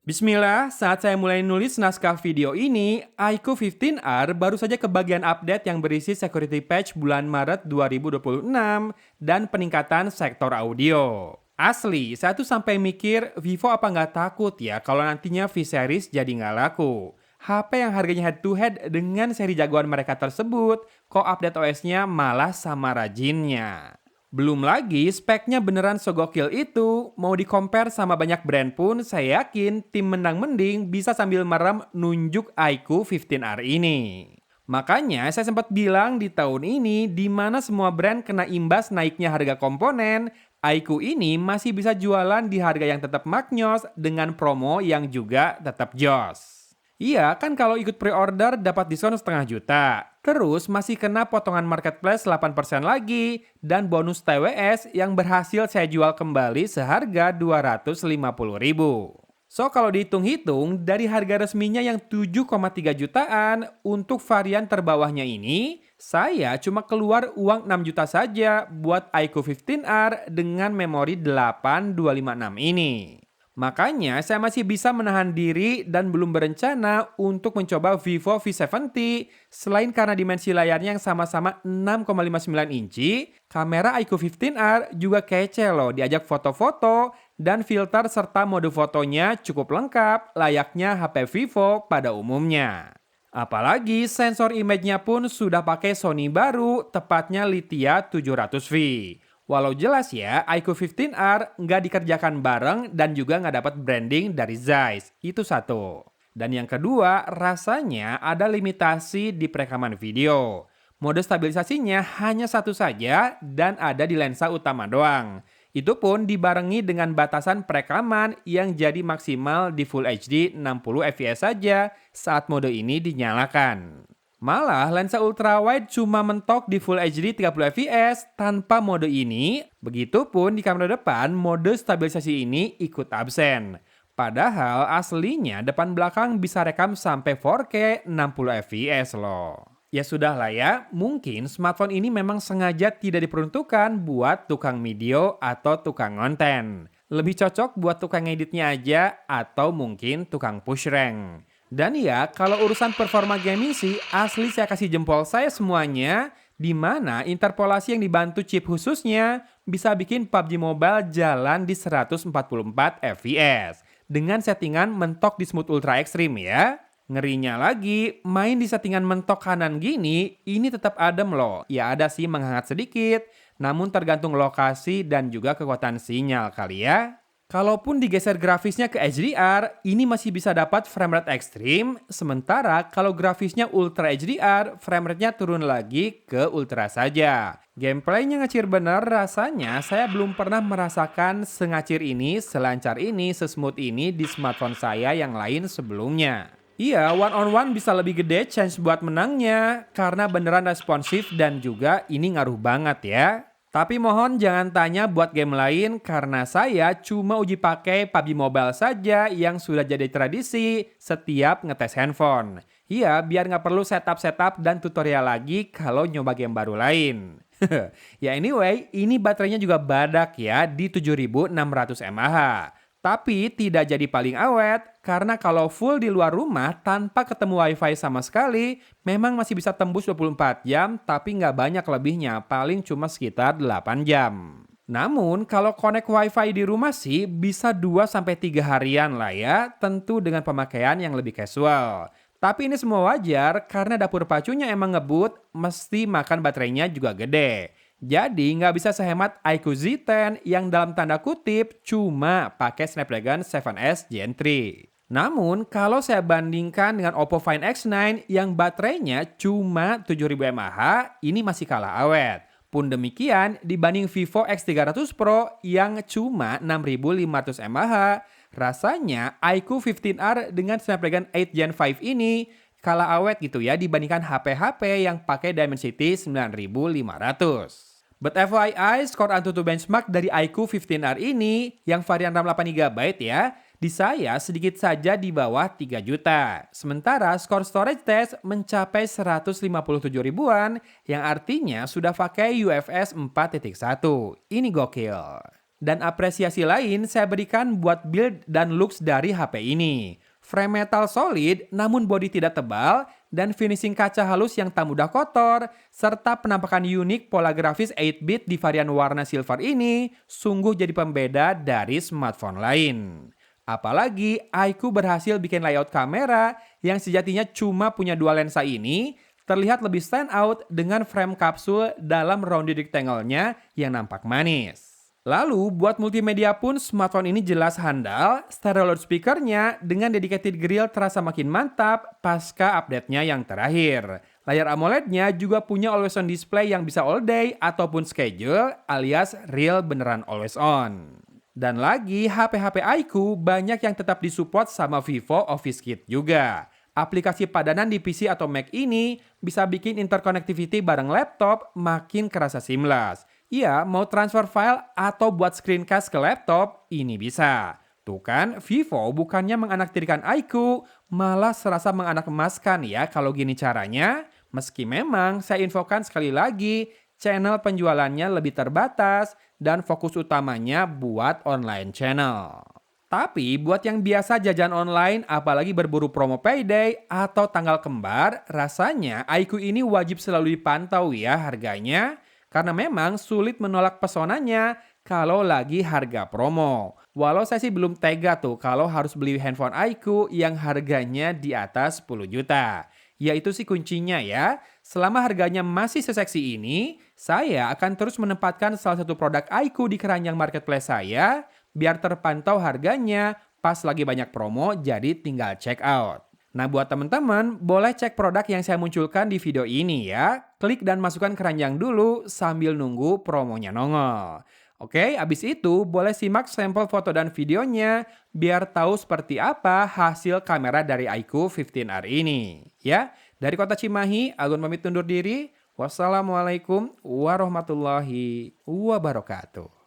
Bismillah, saat saya mulai nulis naskah video ini, iQOO 15R baru saja kebagian update yang berisi security patch bulan Maret 2026 dan peningkatan sektor audio. Asli, saya tuh sampai mikir Vivo apa nggak takut ya kalau nantinya V-Series jadi nggak laku. HP yang harganya head to head dengan seri jagoan mereka tersebut, kok update OS-nya malah sama rajinnya. Belum lagi speknya beneran segokil itu, mau di-compare sama banyak brand pun saya yakin tim menang mending bisa sambil merem nunjuk iQOO 15R ini. Makanya saya sempat bilang di tahun ini di mana semua brand kena imbas naiknya harga komponen, iQOO ini masih bisa jualan di harga yang tetap maknyos dengan promo yang juga tetap jos. Iya, kan kalau ikut pre-order dapat diskon setengah juta. Terus masih kena potongan marketplace 8% lagi dan bonus TWS yang berhasil saya jual kembali seharga 250.000. So kalau dihitung-hitung dari harga resminya yang 7,3 jutaan untuk varian terbawahnya ini, saya cuma keluar uang 6 juta saja buat iQOO 15R dengan memori 8256 ini. Makanya saya masih bisa menahan diri dan belum berencana untuk mencoba Vivo V70 selain karena dimensi layarnya yang sama-sama 6,59 inci, kamera iQOO 15R juga kece loh diajak foto-foto dan filter serta mode fotonya cukup lengkap layaknya HP Vivo pada umumnya. Apalagi sensor image-nya pun sudah pakai Sony baru, tepatnya Lithia 700V. Walau jelas ya, iQOO 15R nggak dikerjakan bareng dan juga nggak dapat branding dari Zeiss. Itu satu. Dan yang kedua, rasanya ada limitasi di perekaman video. Mode stabilisasinya hanya satu saja dan ada di lensa utama doang. Itu pun dibarengi dengan batasan perekaman yang jadi maksimal di Full HD 60 fps saja saat mode ini dinyalakan. Malah lensa ultrawide cuma mentok di Full HD 30 fps tanpa mode ini, begitupun di kamera depan mode stabilisasi ini ikut absen. Padahal aslinya depan belakang bisa rekam sampai 4K 60 fps loh. Ya sudahlah ya, mungkin smartphone ini memang sengaja tidak diperuntukkan buat tukang video atau tukang konten. Lebih cocok buat tukang editnya aja atau mungkin tukang push rank. Dan ya, kalau urusan performa gaming sih, asli saya kasih jempol saya semuanya, di mana interpolasi yang dibantu chip khususnya bisa bikin PUBG Mobile jalan di 144 fps. Dengan settingan mentok di smooth ultra extreme ya. Ngerinya lagi, main di settingan mentok kanan gini, ini tetap adem loh. Ya ada sih menghangat sedikit, namun tergantung lokasi dan juga kekuatan sinyal kali ya. Kalaupun digeser grafisnya ke HDR, ini masih bisa dapat framerate ekstrim, sementara kalau grafisnya Ultra HDR, framerate-nya turun lagi ke Ultra saja. Gameplaynya ngacir bener, rasanya saya belum pernah merasakan sengacir ini, selancar ini, sesmooth ini di smartphone saya yang lain sebelumnya. Iya, one on one bisa lebih gede chance buat menangnya, karena beneran responsif dan juga ini ngaruh banget ya. Tapi mohon jangan tanya buat game lain karena saya cuma uji pakai PUBG Mobile saja yang sudah jadi tradisi setiap ngetes handphone. Iya, biar nggak perlu setup-setup dan tutorial lagi kalau nyoba game baru lain. Ya anyway, ini baterainya juga badak ya di 7600 mAh. Tapi tidak jadi paling awet karena kalau full di luar rumah tanpa ketemu wifi sama sekali memang masih bisa tembus 24 jam tapi nggak banyak lebihnya, paling cuma sekitar 8 jam. Namun kalau connect wifi di rumah sih bisa 2 sampai 3 harian lah ya, tentu dengan pemakaian yang lebih casual. Tapi ini semua wajar karena dapur pacunya emang ngebut, mesti makan baterainya juga gede. Jadi nggak bisa sehemat iQOO Z10 yang dalam tanda kutip cuma pakai Snapdragon 7S Gen 3. Namun kalau saya bandingkan dengan Oppo Find X9 yang baterainya cuma 7000 mAh, ini masih kalah awet. Pun demikian dibanding Vivo X300 Pro yang cuma 6500 mAh, rasanya iQOO 15R dengan Snapdragon 8 Gen 5 ini kalah awet gitu ya dibandingkan HP-HP yang pakai Dimensity 9500. But FYI, skor Antutu benchmark dari iQOO 15R ini yang varian RAM 8 GB ya, di saya sedikit saja di bawah 3 juta. Sementara skor storage test mencapai 157 ribuan yang artinya sudah pakai UFS 4.1. Ini gokil. Dan apresiasi lain saya berikan buat build dan looks dari HP ini. Frame metal solid namun bodi tidak tebal dan finishing kaca halus yang tak mudah kotor serta penampakan unik pola grafis 8-bit di varian warna silver ini sungguh jadi pembeda dari smartphone lain. Apalagi iQOO berhasil bikin layout kamera yang sejatinya cuma punya dua lensa ini terlihat lebih stand out dengan frame kapsul dalam rounded rectangle-nya yang nampak manis. Lalu, buat multimedia pun smartphone ini jelas handal, stereo loudspeaker-nya dengan dedicated grill terasa makin mantap pasca update-nya yang terakhir. Layar AMOLED-nya juga punya always on display yang bisa all day ataupun schedule alias real beneran always on. Dan lagi, HP-HP iQOO banyak yang tetap disupport sama Vivo Office Kit juga. Aplikasi padanan di PC atau Mac ini bisa bikin interconnectivity bareng laptop makin kerasa seamless. Iya, mau transfer file atau buat screencast ke laptop, ini bisa. Tuh kan, Vivo bukannya menganaktirikan iQOO, malah serasa menganak emaskan ya kalau gini caranya. Meski memang saya infokan sekali lagi, channel penjualannya lebih terbatas dan fokus utamanya buat online channel. Tapi buat yang biasa jajan online apalagi berburu promo payday atau tanggal kembar, rasanya iQOO ini wajib selalu dipantau ya harganya. Karena memang sulit menolak pesonanya kalau lagi harga promo. Walau saya sih belum tega tuh kalau harus beli handphone iQOO yang harganya di atas 10 juta. Ya itu sih kuncinya ya. Selama harganya masih seseksi ini, saya akan terus menempatkan salah satu produk iQOO di keranjang marketplace saya biar terpantau harganya pas lagi banyak promo jadi tinggal check out. Nah buat teman-teman boleh cek produk yang saya munculkan di video ini ya. Klik dan masukkan keranjang dulu sambil nunggu promonya nongol. Oke, abis itu boleh simak sampel foto dan videonya biar tahu seperti apa hasil kamera dari iQOO 15R ini. Ya, dari kota Cimahi, Agun pamit undur diri. Wassalamualaikum warahmatullahi wabarakatuh.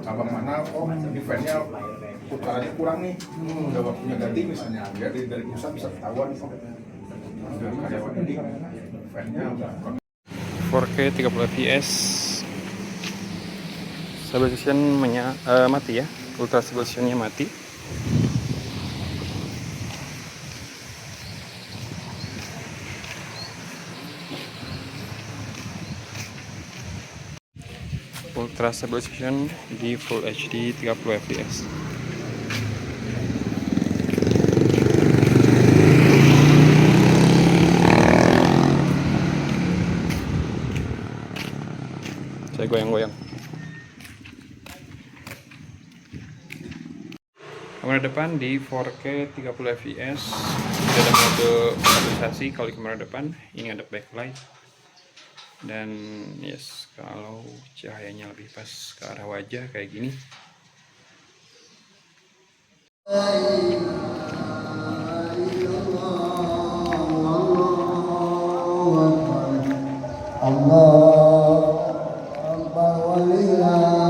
Cabang mana, oh eventnya putarannya kurang nih, udah waktunya ganti misalnya, biar dari pusat bisa ketahuan dari karyawan ini eventnya udah 4K 30 fps, stabilization mati ya, ultra stabilizationnya mati. Ultra stabilization di Full HD 30 fps. Cek goyang-goyang. Kamera depan di 4K 30 fps. Tidak ada mode stabilisasi kalau di kamera depan. Ini ada backlight. Dan yes, kalau cahayanya lebih pas ke arah wajah kayak gini. Allah Akbar walillah